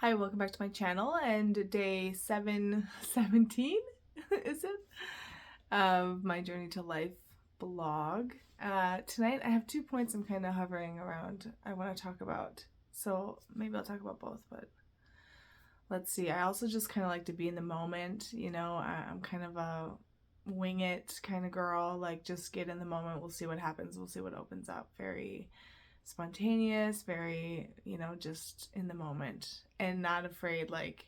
Hi, welcome back to my channel and day 717 is it? Of my Journey to Life blog. Tonight I have 2 points I'm kind of hovering around I want to talk about. So maybe I'll talk about both, but let's see. I also just kind of like to be in the moment, I'm kind of a wing it kind of girl, like just get in the moment, we'll see what happens, we'll see what opens up. Very spontaneous, very, just in the moment and not afraid. Like,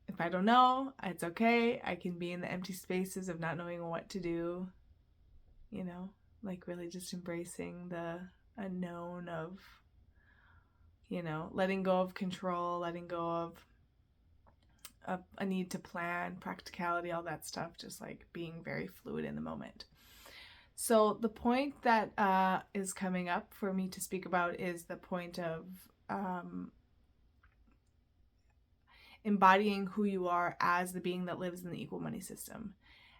if I don't know, it's okay. I can be in the empty spaces of not knowing what to do, you know, like really just embracing the unknown of, letting go of control, letting go of a need to plan, practicality, all that stuff, just like being very fluid in the moment. So the point that is coming up for me to speak about is the point of embodying who you are as the being that lives in the equal money system.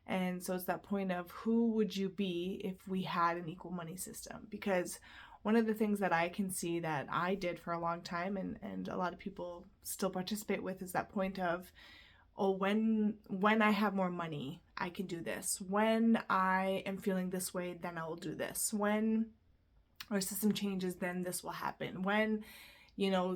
And so it's that point of who would you be if we had an equal money system? Because one of the things that I can see that I did for a long time and a lot of people still participate with is that point of, oh, when I have more money, I can do this. When I am feeling this way, then I will do this. When our system changes, then this will happen. When,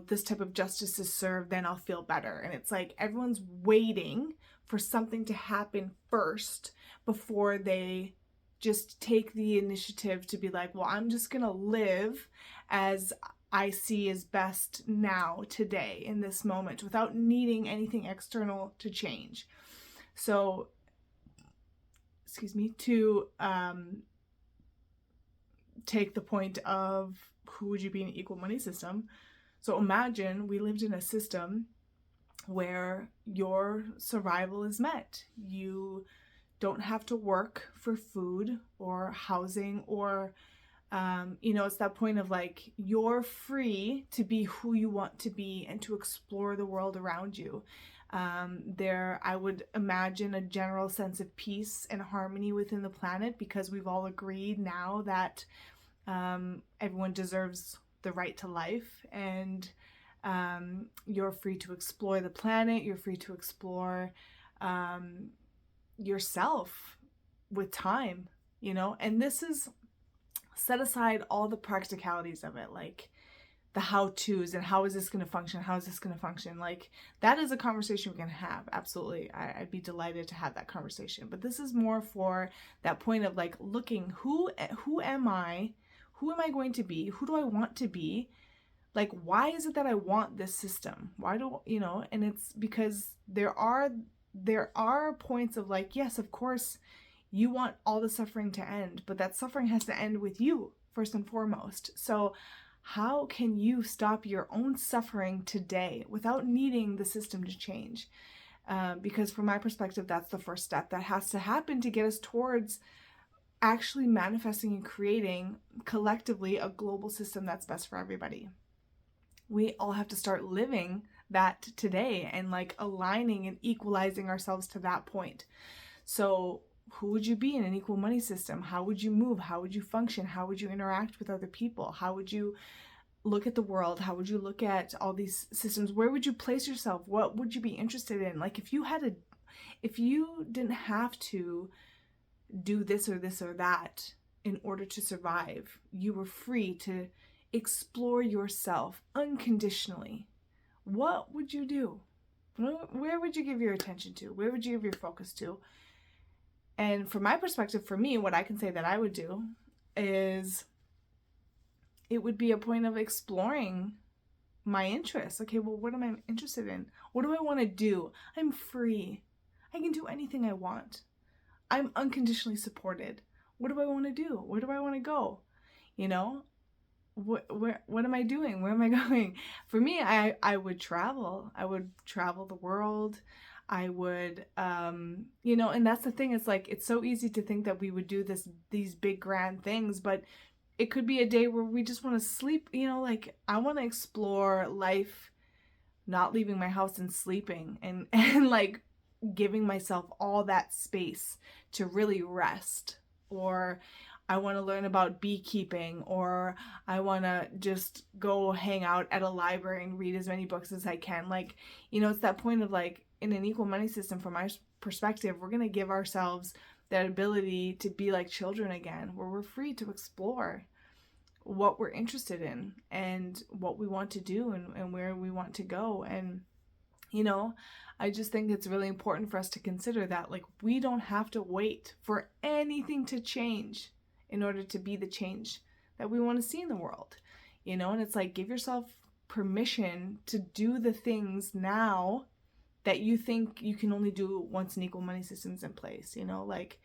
this type of justice is served, then I'll feel better. And it's like everyone's waiting for something to happen first before they just take the initiative to be like, well, I'm just going to live as I see as best now, today, in this moment, without needing anything external to change. So, to take the point of who would you be in an equal money system. So imagine we lived in a system where your survival is met. You don't have to work for food or housing or, it's that point of like, you're free to be who you want to be and to explore the world around you. I would imagine a general sense of peace and harmony within the planet because we've all agreed now that everyone deserves the right to life, and you're free to explore the planet, you're free to explore yourself with time, and this is set aside all the practicalities of it, like the how-tos and how is this going to function, like that is a conversation we can have. Absolutely, I'd be delighted to have that conversation, but this is more for that point of like looking, who am I, who am I going to be, who do I want to be, like why is it that I want this system, why do and it's because there are points of like, yes, of course you want all the suffering to end, but that suffering has to end with you first and foremost. So how can you stop your own suffering today without needing the system to change? Because from my perspective, that's the first step that has to happen to get us towards actually manifesting and creating collectively a global system that's best for everybody. We all have to start living that today and like aligning and equalizing ourselves to that point. So who would you be in an equal money system? How would you move? How would you function? How would you interact with other people? How would you look at the world? How would you look at all these systems? Where would you place yourself? What would you be interested in? Like if you didn't have to do this or that in order to survive, you were free to explore yourself unconditionally, what would you do? Where would you give your attention to? Where would you give your focus to? And from my perspective, for me, what I can say that I would do is it would be a point of exploring my interests. Okay, well, what am I interested in? What do I want to do? I'm free. I can do anything I want. I'm unconditionally supported. What do I want to do? Where do I want to go? What am I doing? Where am I going? For me, I would travel. I would travel the world. I would, and that's the thing. It's like, it's so easy to think that we would do these big grand things, but it could be a day where we just want to sleep, like I want to explore life, not leaving my house and sleeping and like giving myself all that space to really rest. Or I want to learn about beekeeping, or I want to just go hang out at a library and read as many books as I can. Like, it's that point of like, in an equal money system, from my perspective, we're going to give ourselves that ability to be like children again, where we're free to explore what we're interested in and what we want to do, and where we want to go. And I just think it's really important for us to consider that, like, we don't have to wait for anything to change in order to be the change that we want to see in the world, and it's like, give yourself permission to do the things now that you think you can only do once an equal money system's in place. Like,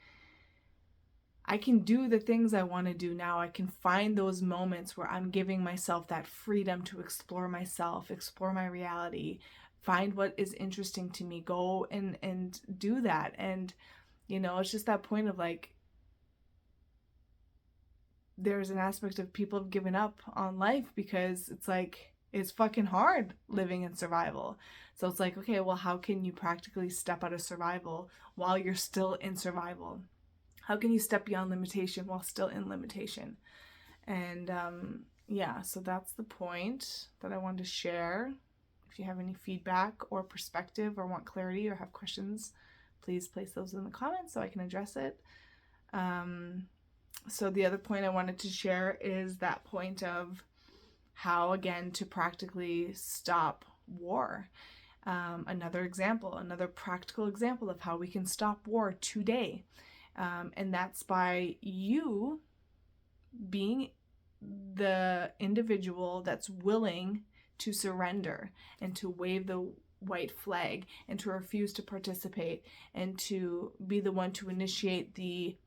I can do the things I want to do now. I can find those moments where I'm giving myself that freedom to explore myself, explore my reality, find what is interesting to me, go and do that. And, it's just that point of like, there's an aspect of people have given up on life because it's like, it's fucking hard living in survival. So it's like, okay, well, how can you practically step out of survival while you're still in survival? How can you step beyond limitation while still in limitation? And so that's the point that I wanted to share. If you have any feedback or perspective or want clarity or have questions, please place those in the comments so I can address it. So the other point I wanted to share is that point of how, again, to practically stop war. Another practical example of how we can stop war today. And that's by you being the individual that's willing to surrender and to wave the white flag and to refuse to participate and to be the one to initiate the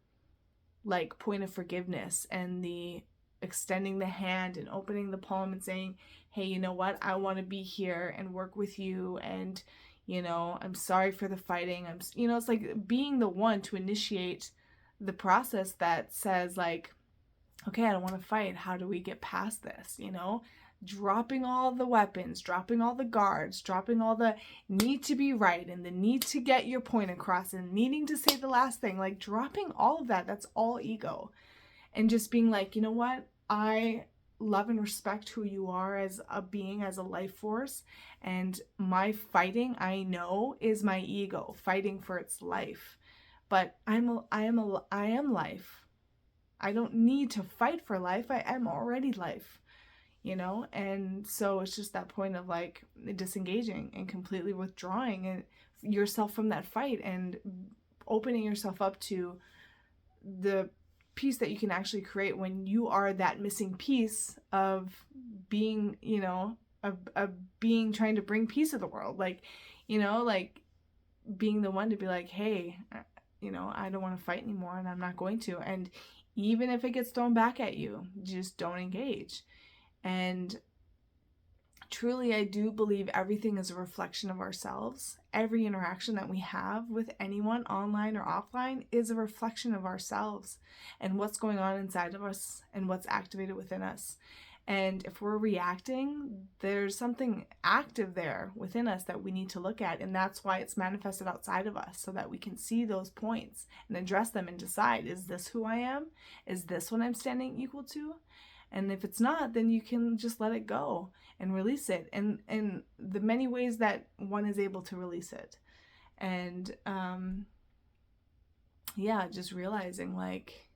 point of forgiveness and the extending the hand and opening the palm and saying, hey, you know what? I want to be here and work with you, and I'm sorry for the fighting. It's like being the one to initiate the process that says like, okay, I don't want to fight. How do we get past this? Dropping all the weapons, dropping all the guards, dropping all the need to be right and the need to get your point across and needing to say the last thing, like dropping all of that. That's all ego. And just being like, you know what? I love and respect who you are as a being, as a life force. And my fighting, I know, is my ego fighting for its life. But I am life. I don't need to fight for life. I am already life, And so it's just that point of like disengaging and completely withdrawing yourself from that fight and opening yourself up to the piece that you can actually create when you are that missing piece of being, of being, trying to bring peace to the world. Like, like being the one to be like, hey, I don't want to fight anymore and I'm not going to. And even if it gets thrown back at you, just don't engage. And truly, I do believe everything is a reflection of ourselves. Every interaction that we have with anyone, online or offline, is a reflection of ourselves and what's going on inside of us and what's activated within us. And if we're reacting, there's something active there within us that we need to look at. And that's why it's manifested outside of us, so that we can see those points and address them and decide, is this who I am? Is this what I'm standing equal to? And if it's not, then you can just let it go and release it. And the many ways that one is able to release it. And just realizing like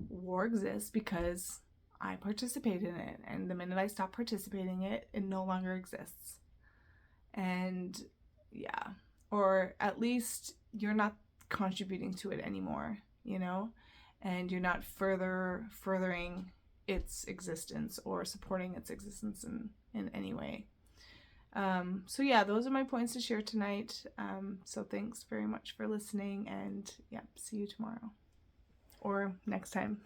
war exists because I participate in it. And the minute I stop participating in it, it no longer exists. And or at least you're not contributing to it anymore, and you're not furthering its existence or supporting its existence in any way. Those are my points to share tonight. So thanks very much for listening, and see you tomorrow or next time.